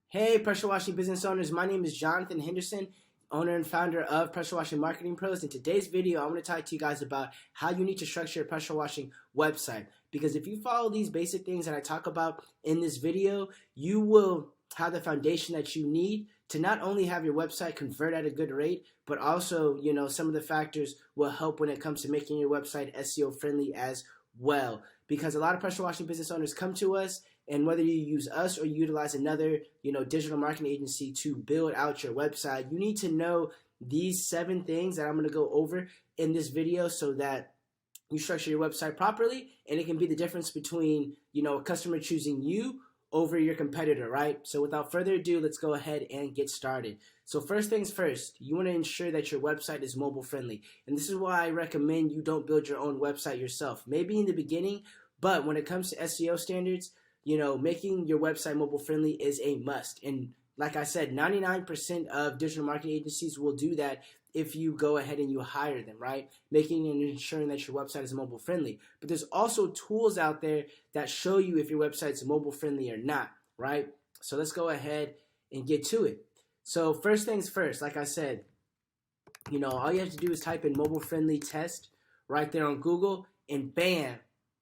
Hey, pressure washing business owners. My name is Jonathan Henderson, owner and founder of Pressure Washing Marketing Pros. In today's video, I'm going to talk to you guys about how you need to structure your pressure washing website. Because if you follow these basic things that I talk about in this video, you will have the foundation that you need to not only have your website convert at a good rate, but also, some of the factors will help when it comes to making your website SEO friendly as well. Because a lot of pressure washing business owners come to us, and whether you use us or you utilize another, digital marketing agency to build out your website, you need to know these 7 things that I'm going to go over in this video so that you structure your website properly, and it can be the difference between, a customer choosing you over your competitor, right? So without further ado, let's go ahead and get started. So first things first, you want to ensure that your website is mobile friendly. And this is why I recommend you don't build your own website yourself. Maybe in the beginning, but when it comes to SEO standards, making your website mobile friendly is a must. And like I said, 99% of digital marketing agencies will do that if you go ahead and you hire them, right? Making and ensuring that your website is mobile friendly. But there's also tools out there that show you if your website's mobile friendly or not, right? So let's go ahead and get to it. So first things first, like I said, all you have to do is type in mobile friendly test right there on Google, and bam,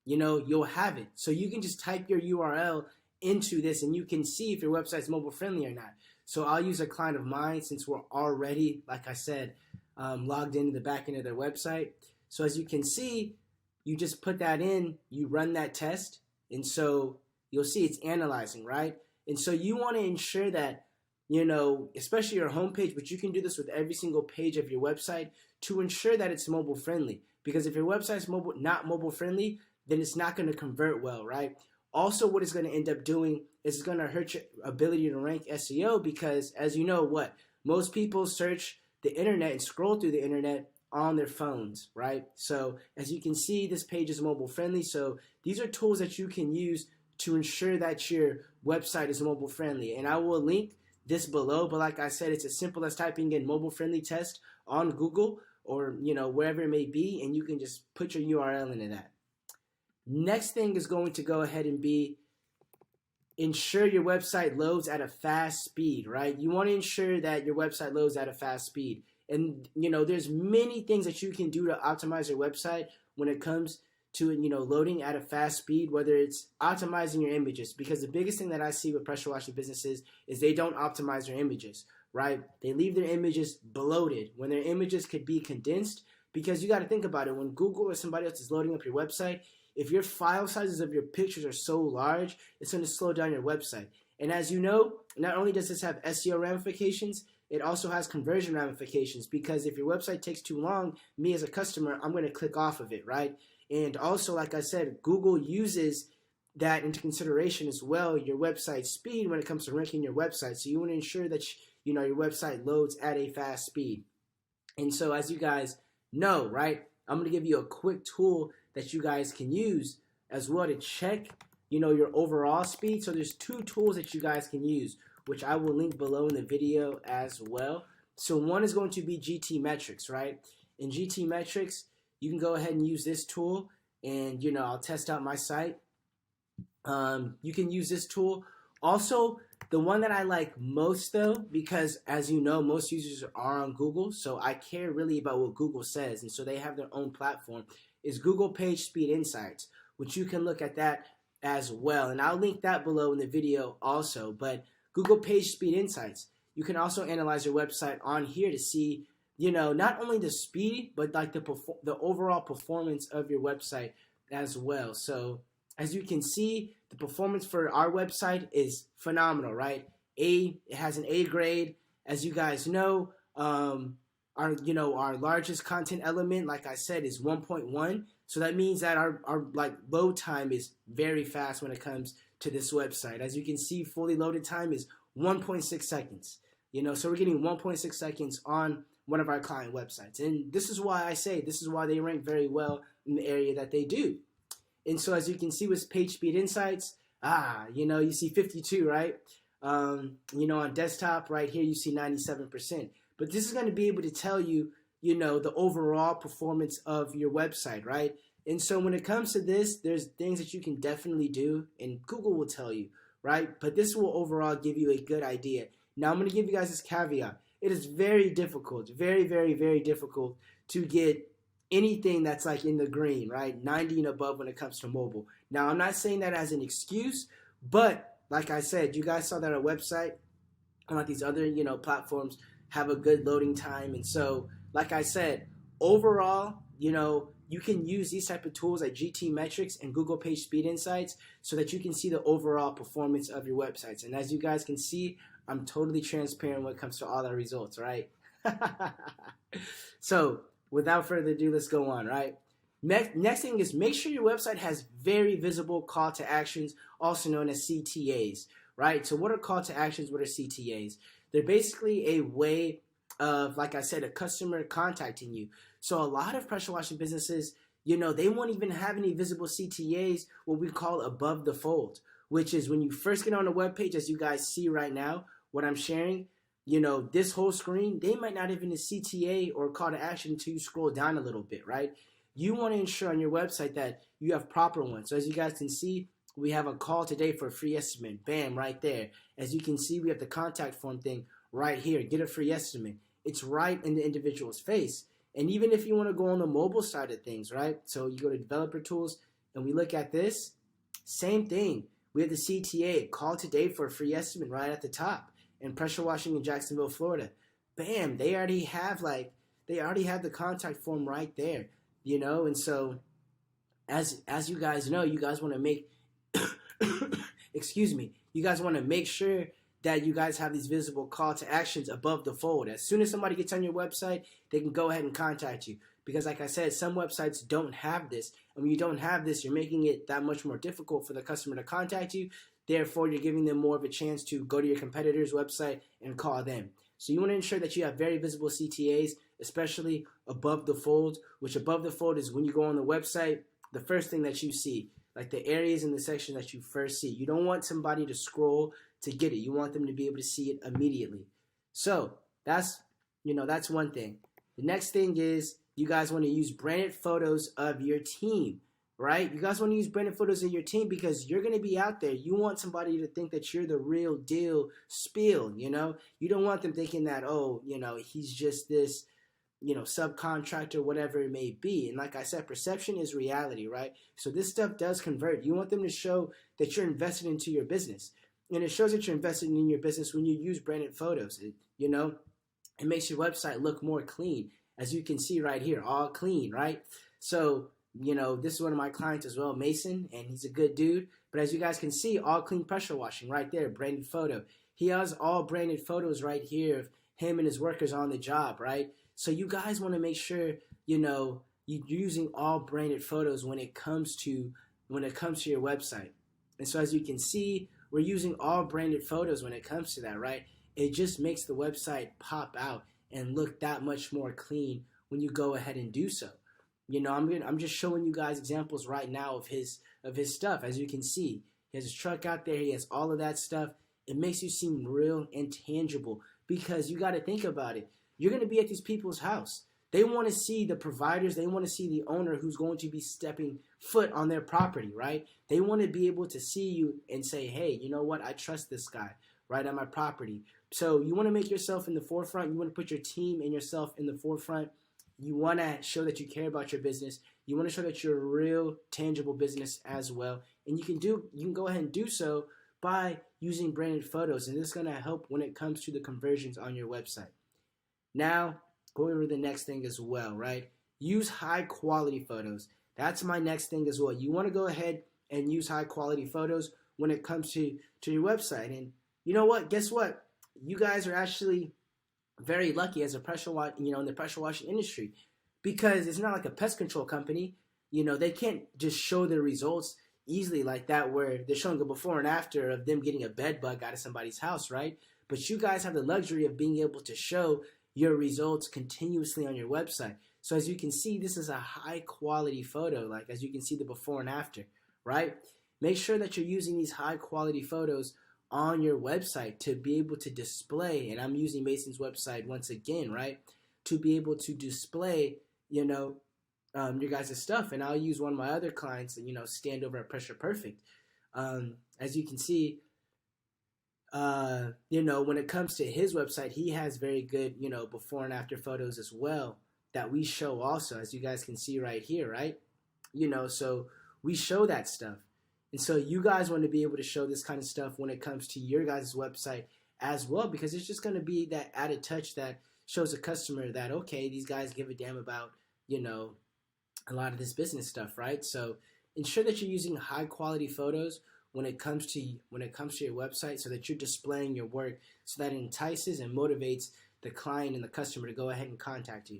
you'll have it. So you can just type your URL into this and you can see if your website's mobile friendly or not. So I'll use a client of mine since we're already, like I said, logged into the back end of their website. So as you can see, you just put that in, you run that test, and so you'll see it's analyzing, right? And so you want to ensure that, especially your homepage, but you can do this with every single page of your website to ensure that it's mobile friendly. Because if your website's not mobile friendly, then it's not going to convert well, right? Also, what it's going to end up doing is it's going to hurt your ability to rank SEO because, as you know, most people search the internet and scroll through the internet on their phones, right? So as you can see, this page is mobile friendly. So these are tools that you can use to ensure that your website is mobile friendly. And I will link this below, but like I said, it's as simple as typing in mobile friendly test on Google or, wherever it may be, and you can just put your URL into that. Next thing is going to go ahead and be ensure your website loads at a fast speed, right? You want to ensure that your website loads at a fast speed. And, there's many things that you can do to optimize your website when it comes to, loading at a fast speed, whether it's optimizing your images. Because the biggest thing that I see with pressure washing businesses is they don't optimize their images, right? They leave their images bloated when their images could be condensed. Because you got to think about it. When Google or somebody else is loading up your website, if your file sizes of your pictures are so large, it's going to slow down your website. And as you know, not only does this have SEO ramifications, it also has conversion ramifications, because if your website takes too long, me as a customer, I'm going to click off of it, right? And also, like I said, Google uses that into consideration as well, your website speed when it comes to ranking your website. So you want to ensure that your website loads at a fast speed. And so as you guys know, right, I'm going to give you a quick tool that you guys can use as well to check, your overall speed. So there's 2 tools that you guys can use, which I will link below in the video as well. So one is going to be GTmetrix, right? In GTmetrix, you can go ahead and use this tool, and I'll test out my site. You can use this tool. Also, the one that I like most though, because as you know, most users are on Google, so I care really about what Google says, and so they have their own platform, is Google Page Speed Insights, which you can look at that as well. And I'll link that below in the video also. But Google Page Speed Insights, you can also analyze your website on here to see, not only the speed, but like the overall performance of your website as well. So as you can see, the performance for our website is phenomenal, right? It has an A grade. As you guys know, our largest content element, like I said, is 1.1. So that means that our load time is very fast when it comes to this website. As you can see, fully loaded time is 1.6 seconds. So we're getting 1.6 seconds on one of our client websites. And this is why they rank very well in the area that they do. And so as you can see with Page Speed Insights, you see 52, right? On desktop right here, you see 97%. But this is going to be able to tell you, the overall performance of your website, right? And so when it comes to this, there's things that you can definitely do, and Google will tell you, right? But this will overall give you a good idea. Now I'm going to give you guys this caveat. It is very difficult, very, very, very difficult to get anything that's like in the green, right? 90 and above when it comes to mobile. Now I'm not saying that as an excuse, but like I said, you guys saw that our website and like these other, platforms have a good loading time. And so, like I said, overall, you can use these type of tools like GT Metrics and Google Page Speed Insights so that you can see the overall performance of your websites. And as you guys can see, I'm totally transparent when it comes to all our results, right? So without further ado, let's go on, right? Next thing is make sure your website has very visible call to actions, also known as CTAs, right? So what are call to actions? What are CTAs? They're basically a way of, like I said, a customer contacting you. So a lot of pressure washing businesses, they won't even have any visible CTAs, what we call above the fold, which is when you first get on the web page, as you guys see right now, what I'm sharing, this whole screen, they might not even a CTA or call to action until you scroll down a little bit, right? You want to ensure on your website that you have proper ones. So as you guys can see, we have a call today for a free estimate. Bam, right there. As you can see, we have the contact form thing right here. Get a free estimate. It's right in the individual's face. And even if you want to go on the mobile side of things, right? So you go to developer tools and we look at this, same thing. We have the CTA, call today for a free estimate right at the top. And pressure washing in Jacksonville, Florida. Bam, they already have the contact form right there, and so as you guys know, you guys want to make excuse me, you guys want to make sure that you guys have these visible call to actions above the fold. As soon as somebody gets on your website, they can go ahead and contact you. Because like I said, some websites don't have this. And when you don't have this, you're making it that much more difficult for the customer to contact you. Therefore, you're giving them more of a chance to go to your competitor's website and call them. So you want to ensure that you have very visible CTAs, especially above the fold, which above the fold is when you go on the website, the first thing that you see, like the areas in the section that you first see. You don't want somebody to scroll to get it. You want them to be able to see it immediately. So that's one thing. The next thing is you guys want to use branded photos of your team. Right? You guys want to use branded photos of your team because you're going to be out there. You want somebody to think that you're the real deal spiel, You don't want them thinking that, he's just this, subcontractor, whatever it may be. And like I said, perception is reality, right? So this stuff does convert. You want them to show that you're invested into your business. And it shows that you're invested in your business when you use branded photos. It makes your website look more clean. As you can see right here, all clean, right? So this is one of my clients as well, Mason, and he's a good dude. But as you guys can see, all clean pressure washing right there, branded photo. He has all branded photos right here of him and his workers on the job, right? So you guys want to make sure, you're using all branded photos when it comes to your website. And so as you can see, we're using all branded photos when it comes to that, right? It just makes the website pop out and look that much more clean when you go ahead and do so. I'm just showing you guys examples right now of his stuff. As you can see, he has his truck out there. He has all of that stuff. It makes you seem real and tangible because you got to think about it. You're going to be at these people's house. They want to see the providers. They want to see the owner who's going to be stepping foot on their property, right? They want to be able to see you and say, hey, you know what? I trust this guy right on my property. So you want to make yourself in the forefront. You want to put your team and yourself in the forefront. You want to show that you care about your business. You want to show that you're a real, tangible business as well. And you can go ahead and do so by using branded photos. And this is going to help when it comes to the conversions on your website. Now, going over the next thing as well, right? Use high quality photos. That's my next thing as well. You want to go ahead and use high quality photos when it comes to your website. And you know what? Guess what? You guys are actually very lucky as a pressure wash, in the pressure washing industry, because it's not like a pest control company. They can't just show their results easily like that, where they're showing a before and after of them getting a bed bug out of somebody's house, right? But you guys have the luxury of being able to show your results continuously on your website. So as you can see, this is a high quality photo, like as you can see the before and after, right? Make sure that you're using these high quality photos on your website to be able to display, and I'm using Mason's website once again, right, to be able to display, your guys' stuff. And I'll use one of my other clients, Stand Over at Pressure Perfect. As you can see, when it comes to his website, he has very good, before and after photos as well that we show also, as you guys can see right here, right? So we show that stuff. And so you guys want to be able to show this kind of stuff when it comes to your guys' website as well, because it's just going to be that added touch that shows a customer that, okay, these guys give a damn about, a lot of this business stuff, right? So ensure that you're using high quality photos when it comes to your website, so that you're displaying your work, so that it entices and motivates the client and the customer to go ahead and contact you.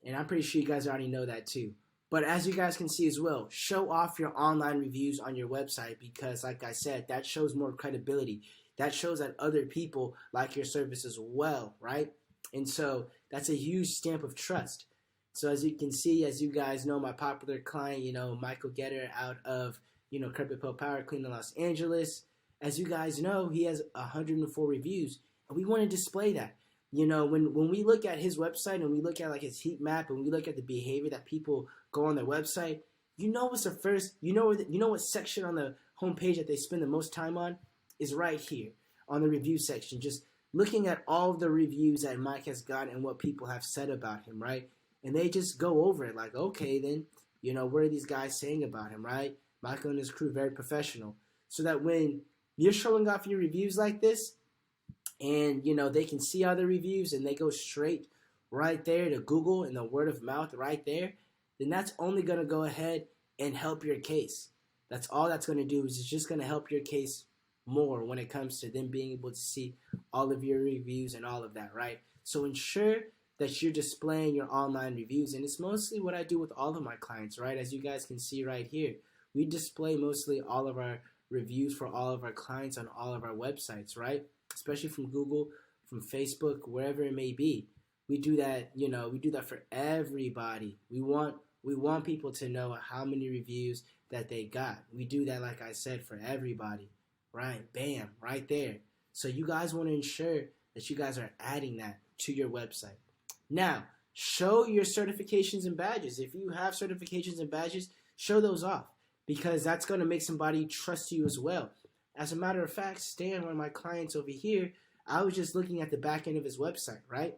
And I'm pretty sure you guys already know that too. But as you guys can see as well, show off your online reviews on your website, because like I said, that shows more credibility. That shows that other people like your service as well, right? And so that's a huge stamp of trust. So as you can see, as you guys know, my popular client, Michael Getter out of, Carpet Pill Power Clean in Los Angeles. As you guys know, he has 104 reviews, and we want to display that. When we look at his website and we look at like his heat map and we look at the behavior that people go on their website, what's the first, what section on the homepage that they spend the most time on is right here on the review section. Just looking at all of the reviews that Mike has gotten and what people have said about him, right? And they just go over it like, okay, then, what are these guys saying about him, right? Michael and his crew, very professional. So that when you're showing off your reviews like this, and, they can see other reviews and they go straight right there to Google and the word of mouth right there, then that's only going to go ahead and help your case. That's all that's going to do, is it's just going to help your case more when it comes to them being able to see all of your reviews and all of that, right? So ensure that you're displaying your online reviews, and it's mostly what I do with all of my clients, right? As you guys can see right here, we display mostly all of our reviews for all of our clients on all of our websites, right? Especially from Google, from Facebook, wherever it may be. We do that, we do that for everybody. We want people to know how many reviews that they got. We do that, like I said, for everybody, right? Bam, right there. So you guys want to ensure that you guys are adding that to your website. Now, show your certifications and badges. If you have certifications and badges, show those off, because that's going to make somebody trust you as well. As a matter of fact, Stan, one of my clients over here, I was just looking at the back end of his website, right?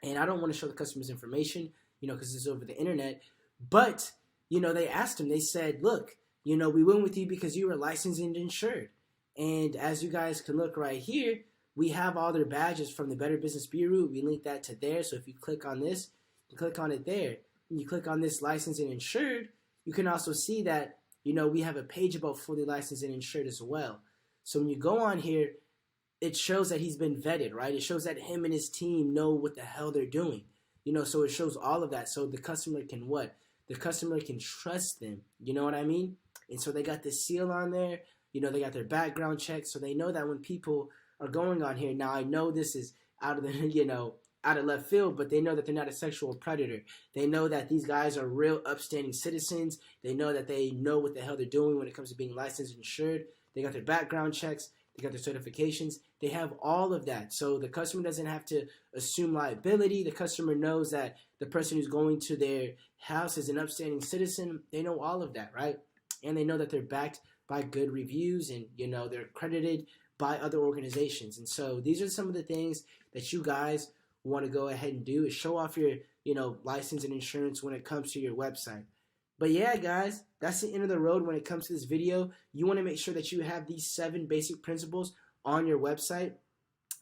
And I don't want to show the customer's information, because it's over the internet. But, they asked him, they said, look, we went with you because you were licensed and insured. And as you guys can look right here, we have all their badges from the Better Business Bureau. We link that to there. So if you click on this, you click on it there. When you click on this licensed and insured, you can also see that we have a page about fully licensed and insured as well. So when you go on here, it shows that he's been vetted, right? It shows that him and his team know what the hell they're doing. So it shows all of that. So the customer can what? The customer can trust them. You know what I mean? And so they got the seal on there. They got their background check. So they know that when people are going on here, now I know this is out of the, out of left field, but they know that they're not a sexual predator. They know that these guys are real upstanding citizens. They know that they know what the hell they're doing when it comes to being licensed and insured. They got their background checks. They got their certifications. They have all of that. So the customer doesn't have to assume liability. The customer knows that the person who's going to their house is an upstanding citizen. They know all of that, right? And they know that they're backed by good reviews, and, they're accredited by other organizations. And so these are some of the things that you guys want to go ahead and do, is show off your, license and insurance when it comes to your website. But yeah, guys, that's the end of the road when it comes to this video. You want to make sure that you have these 7 basic principles on your website.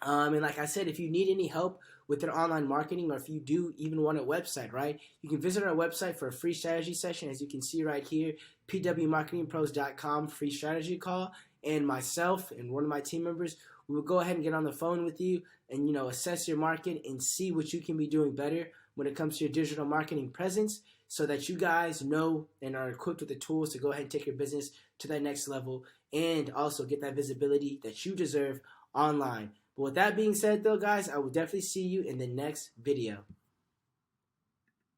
And like I said, if you need any help with your online marketing, or if you do even want a website, right, you can visit our website for a free strategy session. As you can see right here, pwmarketingpros.com, free strategy call. And myself and one of my team members, we will go ahead and get on the phone with you and, assess your market and see what you can be doing better when it comes to your digital marketing presence, so that you guys know and are equipped with the tools to go ahead and take your business to that next level, and also get that visibility that you deserve online. But with that being said, though, guys, I will definitely see you in the next video.